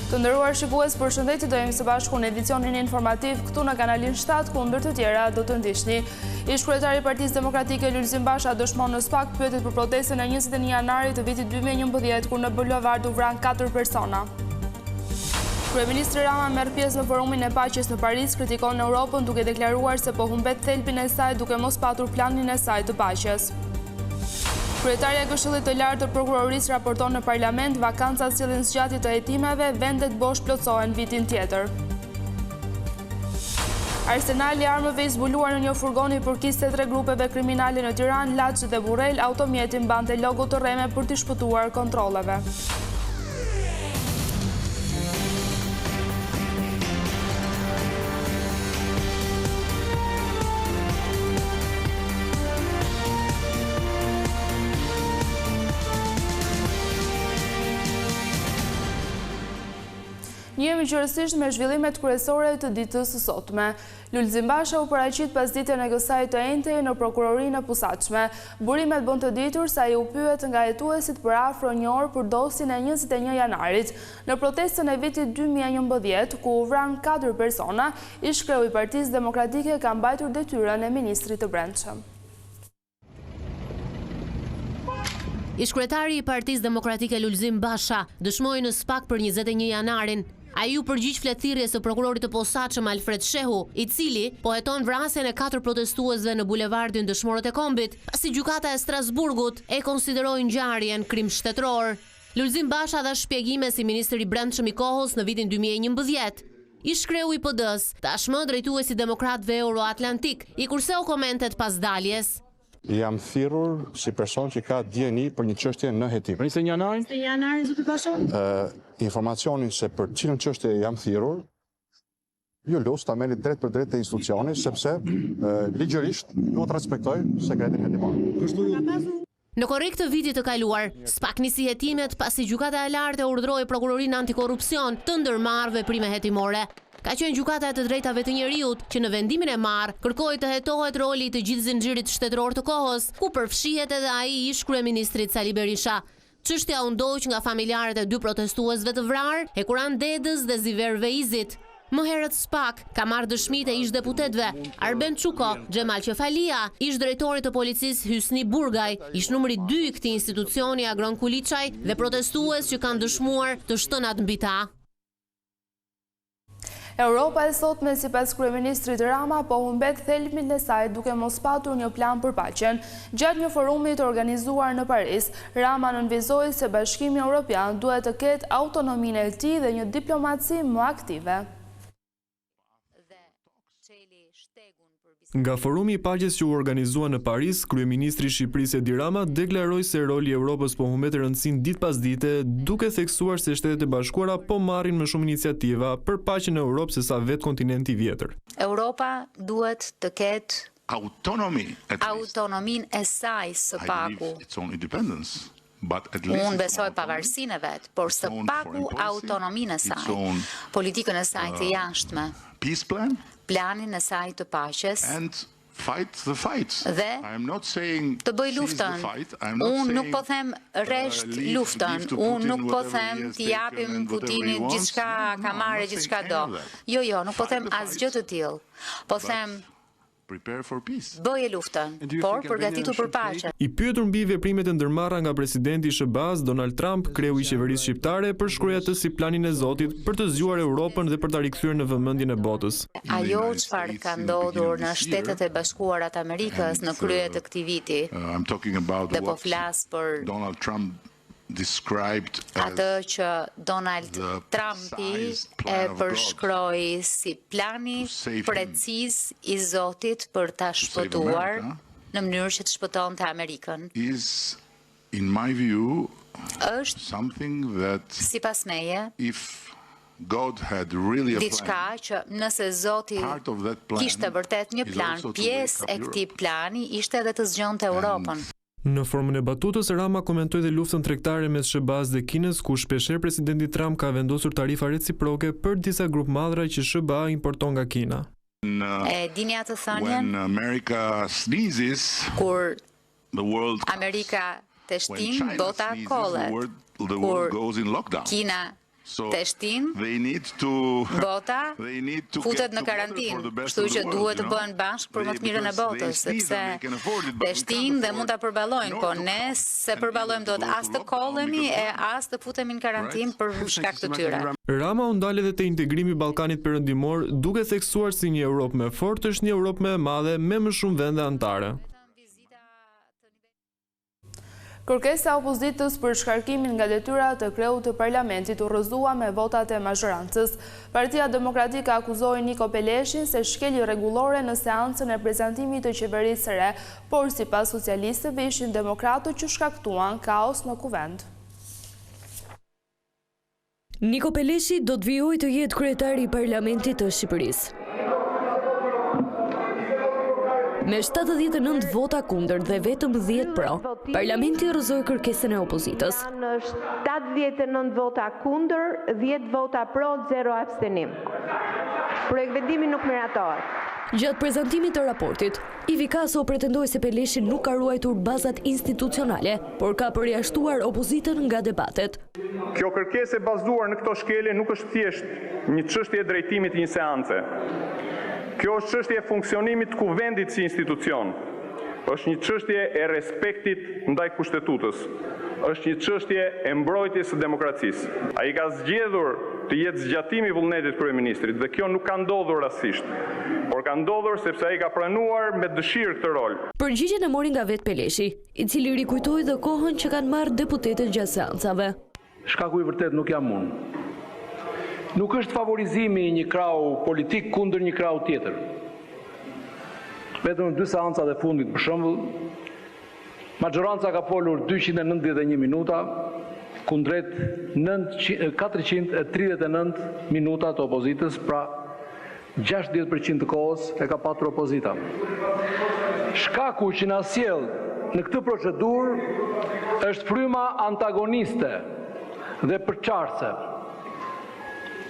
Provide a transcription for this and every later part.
Të nderuar shikues, përshëndetje, do jemi së bashku në edicionin informativ këtu në kanalin 7, ku ndër të tjera do të ndiqni. Ish kryetari i Partisë Demokratike Lulzim Basha dëshmon në SPAK pyetet për protestën e 21 janarit të vitit 2011, kur në bulevard u vran 4 persona. Kryeministri Rama merr pjesë në forumin e paqes në Paris, kritikon Europën duke deklaruar se po humbet thelbin e saj duke mos patur planin e saj të paqes. Kryetaria e Këshillit të Lartë të Prokurorisë raporton në Parlament vakanca sillin zgjatje të hetimeve, vendet bosh plotësohen vitin tjetër. Arsenali armëve i zbuluar në një furgon i përkiste 3 grupeve kriminale në Tiranë, Laç dhe Burrel, automjeti mbante logo të rreme për t'i shpëtuar kontrolleve. Njemi qërësisht me zhvillimet kryesore të ditës së sotme. Lulzim Basha u paraqit pas ditën e kësaj të enjtej në prokurorinë e posaçme. Burimet bën të ditur se ai u pyet nga hetuesit për afro një orë për dosjen e 21 janarit. Në protestën e vitit 2011, ku u vran 4 persona, ish kreu i Partisë Demokratike ka mbajtur detyrën e ministrit të Brendshëm. Ish-kryetari i Partisë Demokratike Lulzim Basha dëshmoi në SPAK për 21 janarin. Ai u përgjigj fletëthirrjes së prokurorit të posaçëm Alfred Shehu, i cili po heton vrasjen e 4 protestuesve në bulevardin Dëshmorët e Kombit, pasi gjykata e Strasburgut e konsideroi ngjarjen krim shtetëror. Lulzim Basha dha shpjegime si ministri i Brendshëm i kohës në vitin 2011. Ish kreu i PD-s, tashmë drejtuesi demokratëve Euroatlantik, i kurseu komentet pas daljes. Jam thirrur si person që ka dieni për një çështje në hetim. Për 21 janarin? 21 janarin, zoti Basha? Informacionin se për cilën çështje jam thirrur, ju lutem ta merrni drejt për drejt te institucioni, sepse ligjërisht duhet të respektoj sekretin hetimor. Në korrik të vitit të kaluar, SPAK nisi hetimet pasi gjykata e lartë e urdhëroi prokurorinë antikorrupsion të ndërmarrë veprime hetimore. Ka qenë gjykata e të drejtave të njeriut që në vendimin e marrë kërkoi të hetohet roli i të gjithë zinxhirit shtetëror të kohës, ku përfshihet edhe ai ish kryeministrit Sali Berisha. Çështja u ndoq nga familjarët e 2 protestuesve të vrarë, Hekuran Dedës dhe Ziver Veizit. Më herët SPAK ka marrë dëshmitë e ish deputetëve Arben Çuko, Xhemal Qefalia, ish drejtori të policisë Hysni Burgaj, ish numri 2 i këtij institucioni Agron Kuliçaj dhe protestues që kanë dëshmuar të shtënat mbi ta. Europa e sotme, sipas kryeministrit Rama, po humbet thelbin e saj duke mos patur një plan për paqen. Gjatë një forumi të organizuar në Paris, Rama nënvizoi se Bashkimi Evropian duhet të ketë autonominë e tij dhe një diplomaci më aktive. Nga forumi i paqes që u organizua në Paris, kryeministri i Shqipërisë Edi Rama deklaroi se roli i Evropës po humbet rëndësinë ditë pas dite, duke theksuar se Shtetet e Bashkuara po marrin më shumë iniciativa për paqen në Europë se sa vetë kontinenti i vjetër. Europa duhet të ketë autonominë e saj së paku. Unë besoj pavarësinë e vet, por së paku autonominë e saj, politikën e saj të jashtme, planin e saj të paqes dhe të bëj luftën. Unë nuk po them rresht luftën, unë nuk po them t'i japim Putinit gjithçka ka marrë, gjithçka do. Jo, nuk po them asgjë të tillë. Po them bëje luftën, por përgatitur për paqe. I pyetur mbi veprimet e ndërmarra nga presidenti i SBA-s Donald Trump, kreu i qeverisë shqiptare, përshkroi atë si planin e Zotit për të zgjuar Europën dhe për ta rikthyer në vëmendjen e botës. Ajo çfarë ka ndodhur në Shtetet e Bashkuara të Amerikës në krye të këtij viti, dhe po flas për Donald Trump atë që Donald Trumpi e përshkroi si plani preciz i Zotit për ta shpëtuar në mënyrë që të shpëtonte Amerikën. Është, sipas meje, diçka që nëse Zoti kishte vërtet një plan, pjesë e këtij plani ishte edhe të zgjonte Europën. Në formën e batutës, Rama komentoi dhe luftën tregtare mes SBA-s dhe Kinës, ku shpeshherë presidenti Trump ka vendosur tarifa reciproke për disa grupmadra që SBA importon nga Kina. E dini atë thënien? Kur Amerika të shtin, bota kollet. Kur Kina testin, bota futet në karantinë, kështu që duhet të bëhen bashkë për më të mirën e botës, sepse testin dhe mund ta përballojnë, po ne se përballojmë dot as të kollemi e as të futemi në karantinë për shkak të tyre. Rama u ndal edhe te integrimi i Ballkanit Perëndimor, duke theksuar si një Europë më fortë është një Europë më e madhe me më shumë vende anëtare. Kërkesa e opozitës për shkarkimin nga detyra të kreut të parlamentit u rrëzua me votat e mazhorancës. Partia Demokratike akuzoi Niko Peleshin se shkeli rregullore në seancën e prezantimit të qeverisë së re, por sipas socialistëve ishin demokratët që shkaktuan kaos në kuvend. Niko Peleshi do të vijojë të jetë kryetari i parlamentit të Shqipërisë. Me 79 vota kundër dhe vetëm 10 pro, parlamenti rrëzoi kërkesën e opozitës. 79 vota kundër, 10 vota pro, 0 abstenim. Projektvendimi nuk miratohet. Gjatë prezantimit të raportit, Ivi Kaso pretendoi se Peleshi nuk ka ruajtur bazat institucionale, por ka përjashtuar opozitën nga debatet. Kjo kërkesë e bazuar në këto shkelje nuk është thjesht një çështje e drejtimit të një seance. Kjo është çështje e funksionimit të kuvendit si institucion. Është një çështje e respektit ndaj kushtetutës. Është një çështje e mbrojtjes së demokracisë. Ai ka zgjedhur të jetë zgjatimi i vullnetit kryeministrit dhe kjo nuk ka ndodhur rastësisht, por ka ndodhur sepse ai ka pranuar me dëshirë këtë rol. Përgjigjen e mori nga vet Peleshi, i cili rikujtoi dhe kohën që kanë marrë deputetët gjatë seancave. Shkaku i vërtet nuk jam unë. Nuk është favorizimi një krau politik kundër një krau tjetër. Vetëm në 2 seancat e fundit, për shembull, majoranca ka folur 291 minuta, kundrejt 439 minuta të opozitës, pra 60% të kohës e ka patur opozita. Shkaku që na sjell në këtë procedurë është fryma antagoniste dhe përçarse,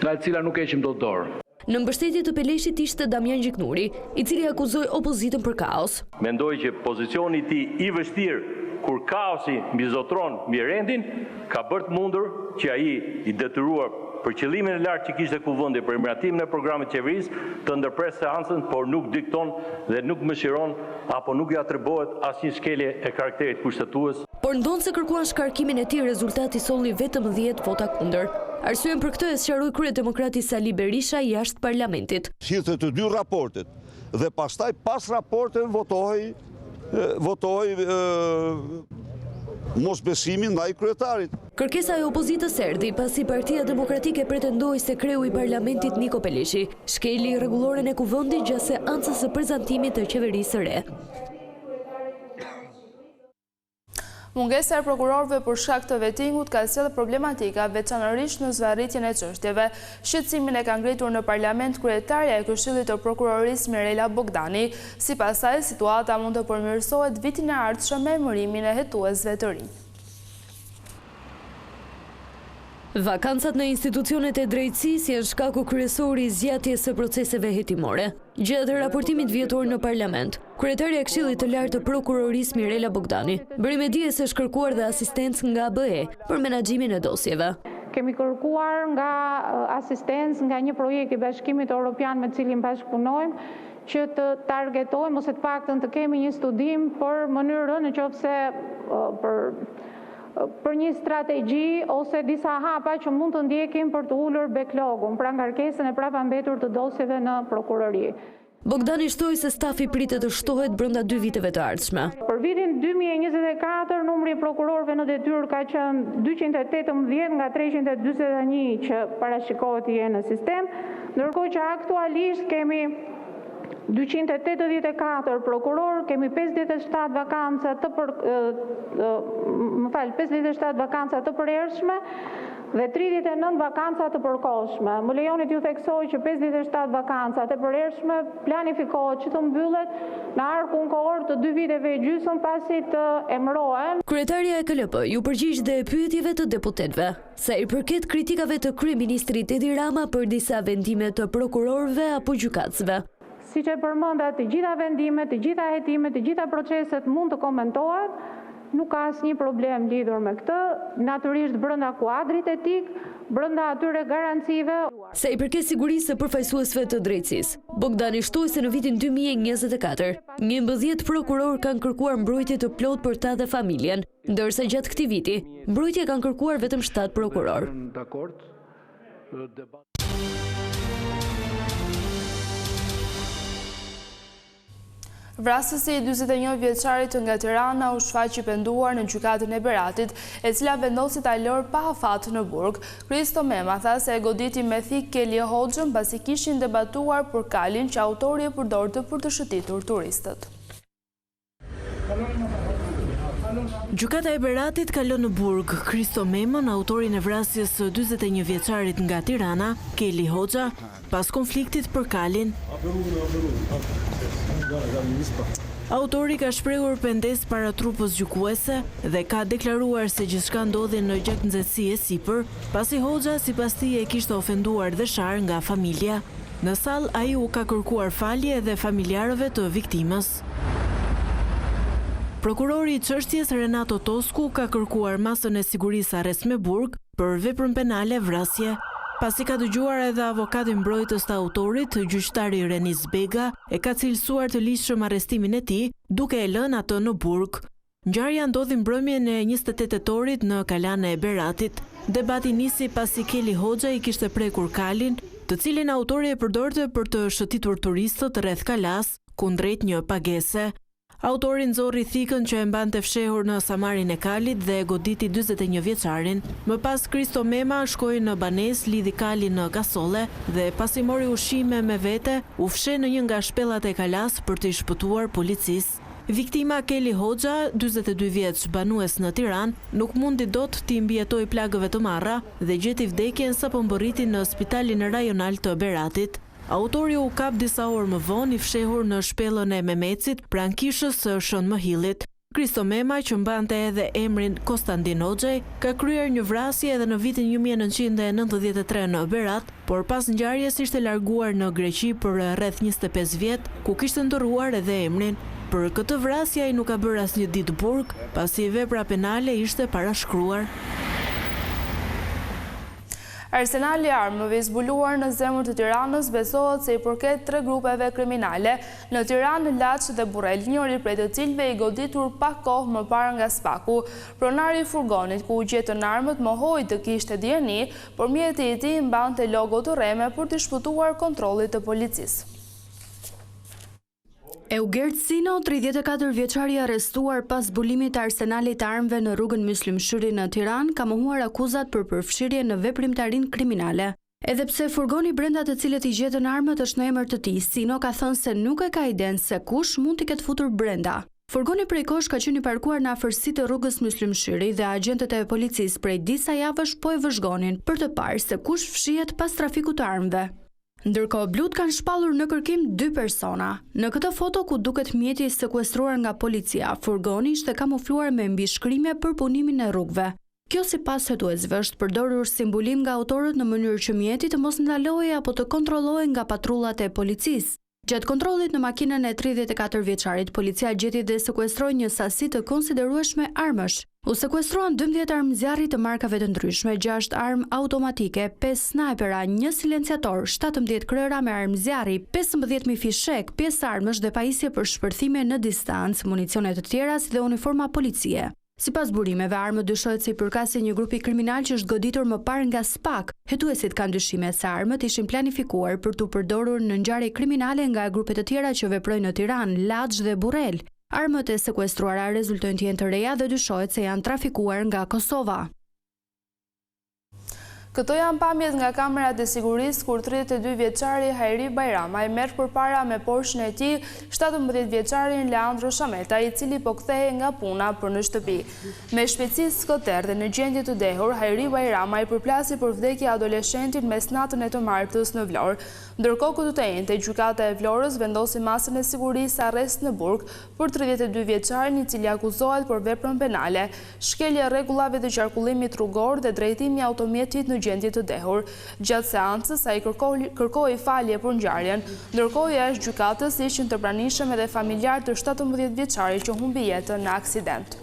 nga e cila nuk heqim dot dorë. Në mbështetje të Peleshit ishte Damian Gjiknuri, i cili akuzoi opozitën për kaos. Mendoj që pozicioni i tij i vështirë kur kaosi mbizotron mbi rendin ka bërë të mundur që ai i detyruar për qëllimin e lartë që kishte kuvendi për miratimin e programit të qeverisë të ndërpres seancën, por nuk dikton dhe nuk mëshiron apo nuk i atribuohet asnjë shkelje e karakterit kushtetues. Por ndonë se kërkuan shkarkimin e tij, rezultati solli vetëm 10 vota kundër. Arsyen për këtë e sqaroi kryedemokrati Sali Berisha jashtë parlamentit. Shithet të 2 raportet dhe pastaj pas raporteve votohej mosbesimi ndaj kryetarit. Kërkesa e opozitës erdhi pasi Partia Demokratike pretendoi se kreu i parlamentit Niko Peleshi shkeli rregulloren e kuvendit gjatë seancës së prezantimit të qeverisë së re. Mungesa e prokurorëve për shkak të vettingut ka sjellë problematika veçanërisht në zvarritjen e çështjeve. Shqetësimin e ka ngritur në parlament kryetaria e Këshillit të Prokurorisë Mirela Bogdani. Sipas saj, situata mund të përmirësohet vitin e ardhshëm me emërimin e hetuesve të rinj. Vakancat në institucionet e drejtësisë janë shkaku kryesor i zgjatjes së proceseve hetimore. Gjatë raportimit vjetor në parlament, kryetaria e Këshillit të Lartë të Prokurorisë Mirela Bogdani bëri me dije se është kërkuar dhe asistencë nga BE për menaxhimin e dosjeve. Kemi kërkuar nga asistencë nga një projekt i Bashkimit Evropian me cilin bashkëpunojmë që të targetojmë ose të paktën të kemi një studim për mënyrën nëse për një strategji ose disa hapa që mund të ndjekim për të ulur backlogun, pra ngarkesën e prapambetur të dosjeve në prokurori. Bogdani shtoi se stafi pritet të shtohet brenda 2 viteve të ardhshme. Për vitin 2024, numri i prokurorëve në detyrë ka qenë 218 nga 341 që parashikohet të jenë në sistem, ndërkohë që aktualisht kemi 284 prokuror, kemi 57 vakanca të përhershme dhe 39 vakanca të përkohshme. Më lejoni t'ju theksoj që 57 vakanca të përhershme planifikohet që të mbyllet në arkun kohor të 2 viteve e gjysmë pasi të emërohen. Kryetaria e KLP ju përgjigj dhe pyetjeve të deputetëve, sa i përket kritikave të kryeministrit Edi Rama për disa vendime të prokurorëve apo gjykatësve. Siç e përmenda, të gjitha vendimet, të gjitha hetimet, të gjitha proceset mund të komentohet, nuk ka asnjë problem lidhur me këtë. Natyrisht brenda kuadrit etik brenda atyre garancive. Sa i përket sigurisë së përfaqësuesve të drejtësisë, Bogdani shtoi se në vitin 2024, 11 prokuror kanë kërkuar mbrojtje të plotë për ta dhe familjen, ndërsa gjatë këtij viti, mbrojtje kanë kërkuar vetëm 7 prokuror. Vrasësi i 41 vjeçarit nga Tirana u shfaq i penduar në gjykatën e Beratit, e cila vendosi ta lërë pa afat në burg. Kristo Mema tha se e goditi me thik Keli Hoxhën pasi kishin debatuar për kalin që autori e përdorte për të shëtitur turistët. Gjykata e Beratit ka lënë në burg Kristo Memën, autorin e vrasjes së 41 vjeçarit nga Tirana, Keli Hoxha, pas konfliktit për kalin. Autori ka shprehur pendes para trupës gjykuese dhe ka deklaruar se gjithçka ndodhi në gjaknxëtësi e sipër, pasi Hoxha sipas tij e kishte ofenduar dhe shar nga familja. Në sallë ai u ka kërkuar falje dhe familjarëve të viktimës. Prokurori i çështjes Renato Tosku ka kërkuar masën e sigurisë arrest me burg për veprën penale vrasje. Pasi ka dëgjuar edhe avokati mbrojtës të autorit, gjyqtari Renis Bega e ka cilësuar të ligjshëm arrestimin e tij, duke e lënë atë në burg. Ngjarja ndodhi mbrëmjen e 28 tetorit në Kalane e Beratit. Debati nisi pasi Keli Hoxha i kishte prekur kalin, të cilin autori e përdorte për të shëtitur turistët rreth kalas, kundrejt një pagese. Autori nxorri thikën që e mbante fshehur në samarin e kalit dhe e goditi 41 vjeçarin. Më pas Kristo Mema shkoi në banesë, lidhi kalin në kasolle dhe pasi mori ushqime me vete, u fsheh në një nga shpellat e kalas për të i shpëtuar policisë. Viktima Keli Hoxha, 42 vjeç, banues në Tiranë, nuk mundi dot t'i mbijetoj plagëve të marra dhe gjeti vdekjen sapo mbërriti në spitalin rajonal të Beratit. Autori u kap disa orë më vonë i fshehur në shpellën e Memecit, pranë kishës së Shën Mohillit. Kristo Mema, që mbante edhe emrin Konstantin Hoxhaj, ka kryer një vrasje edhe në vitin 1993 në Berat, por pas ngjarjes ishte larguar në Greqi për rreth 25 vjet, ku kishte ndërruar edhe emrin. Për këtë vrasje ai nuk ka bërë asnjë ditë burg, pasi vepra penale ishte parashkruar. Arsenali i armëve i zbuluar në zemër të Tiranës besohet se i përket 3 grupeve kriminale në Tiranë, Laç dhe Burrel, njëri prej të cilëve i goditur pak kohë më parë nga Spaku. Pronari i furgonit ku u gjetën armët mohoi të kishte dieni, por mjeti i tij mbante logo të rreme për të shpëtuar kontrollit të policisë. Eugert Sino, 34 vjeçari arrestuar pas zbulimit të arsenalit të armëve në rrugën Myslim Shyri në Tiranë, ka mohuar akuzat për përfshirje në veprimtarinë kriminale. Edhe pse furgoni brenda të cilët i gjetën armët është në emër të tij, Sino ka thënë se nuk e ka idenë se kush mund t'i ketë futur brenda. Furgoni prej kosh ka qenë i parkuar në afërsi të rrugës Myslim Shyri dhe agentët e policisë prej disa javësh po e vëzhgonin për të parë se kush fshihet pas trafikut të armëve. Ndërkohë blut kanë shpallur në kërkim 2 persona. Në këtë foto ku duket mjeti i sekuestruar nga policia, furgoni ishte kamufluar me mbishkrime për punimin e rrugëve. Kjo sipas hetuesve është përdorur si mbulim nga autorët në mënyrë që mjeti të mos ndalohej apo të kontrollohej nga patrullat e policisë. Gjatë kontrollit në makinën e 34 vjeçarit, policia gjeti dhe sekuestroi një sasi të konsiderueshme armësh. U sekuestruan 12 armë zjarri të markave të ndryshme, 6 armë automatike, 5 snajpera, 1 silenciator, 17 kryera me armë zjarri, 15.000 fishek, pjesë armësh dhe pajisje për shpërthime në distancë, municione të tjera si dhe uniforma policie. Sipas burimeve, armët dyshohet se i përkasin një grupi kriminal që është goditur më parë nga SPAK. Hetuesit kanë dyshime se armët ishin planifikuar për t'u përdorur në ngjarje kriminale nga grupe të tjera që veprojnë në Tiranë, Laç dhe Burrel. Armët e sekuestruara rezultojnë të jenë të reja dhe dyshohet se janë trafikuar nga Kosova. Këto janë pamjet nga kamerat e sigurisë kur 32 vjeçari Hajri Bajramaj merr përpara me Porschen e tij 17 vjeçarin Leandro Shameta, i cili po kthehej nga puna për në shtëpi. Me shpejtësi skoter dhe në gjendje të dehur, Hajri Bajramaj përplasi për vdekje adoleshentin mes natën e të martës në Vlorë. Ndërkohë këtu të njëjtë, gjykata e Vlorës vendosi masën e sigurisë arrest në burg për 32 vjeçarin, i cili akuzohet për veprën penale, shkelje rregullave të qarkullimit rrugor dhe drejtimi automjetit në gjendje të dehur. Gjatë seancës ai kërkoi falje për ngjarjen, ndërkohë jashtë gjykatës ishin të pranishëm edhe familjar të 17 vjeçarit që humbi jetën në aksident.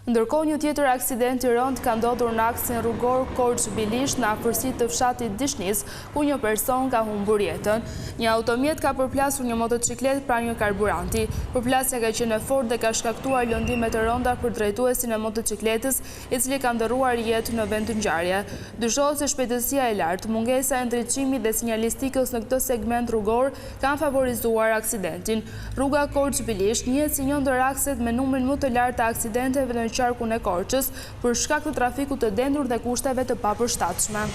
Ndërkohë, një tjetër aksident i rënd ka ndodhur në aksin rrugor Korç-Bilish në afërsi të fshatit Dishnis, ku një person ka humbur jetën. Një automjet ka përplasur një motociklet pranë një karburanti. Përplasja ka qenë e fortë dhe ka shkaktuar lëndime të rënda për drejtuesin e motocikletës, i cili ka ndërruar jetë në vend të ngjarje. Dyshohet se shpejtësia e lartë, mungesa e ndriçimit dhe sinjalistikës në këtë segment rrugor kanë favorizuar aksidentin. Rruga Korç-Bilish njihet si një ndër akset me numrin më të lartë të aksidenteve në qarkun e Korçës për shkak të trafikut të dendur dhe kushteve të papërshtatshme.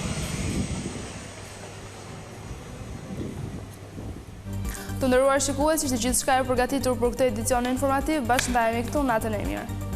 Të nderuar shikues, ishte gjithçka e përgatitur për këtë edicion informativ. Bashkëndajemi këtu, natën e mirë.